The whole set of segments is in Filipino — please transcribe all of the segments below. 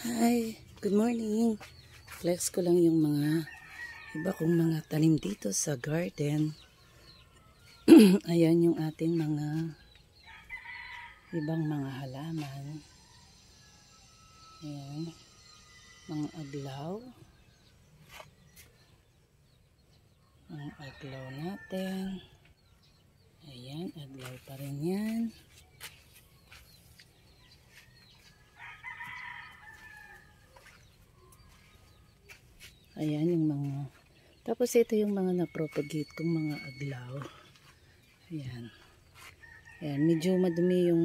Hi, good morning. Flex ko lang yung mga iba kong mga tanim dito sa garden. Ayan yung ating mga ibang mga halaman. Ayan, mga aglaw. Ang aglaw natin. Ayan, aglaw pa rin yan. Ayan yung mga, tapos ito yung mga na-propagate kong mga aglaw. Ayan. Ayan, medyo madumi yung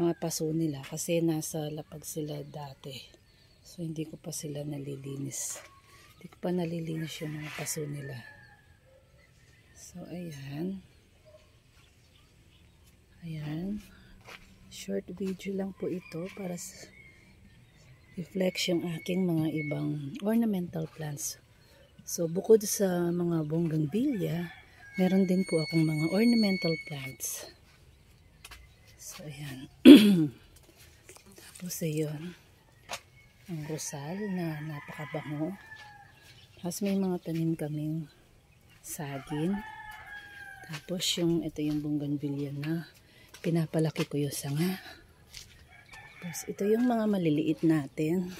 mga paso nila kasi nasa lapag sila dati. So hindi ko pa sila nalilinis. Hindi ko pa nalilinis yung mga paso nila. So ayan. Ayan. Short video lang po ito para sa reflect yung aking mga ibang ornamental plants. So bukod sa mga bougainvillea, meron din po akong mga ornamental plants. So ayan. Tapos ayun, ang rosal na napakabango. Tapos may mga tanim kaming saging. Tapos ito yung bougainvillea na pinapalaki ko yung sanga. Tapos ito yung mga maliliit natin.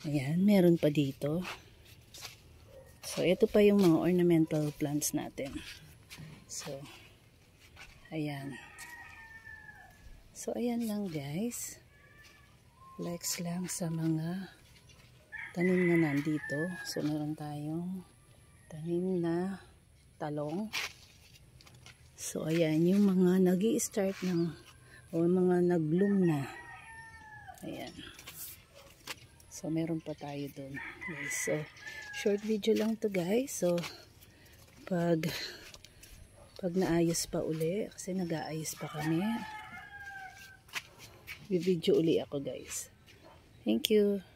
Ayan, meron pa dito. So ito pa yung mga ornamental plants natin. So ayan. So ayan lang guys. Flex lang sa mga tanim na nandito. So meron tayong tanim na talong. So ayan yung mga nag-i-start ng o mga nag-bloom na. Ayan. So meron pa tayo dun. Okay, so short video lang to guys. So pag naayos pa uli kasi nag-aayos pa kami. Video uli ako guys. Thank you.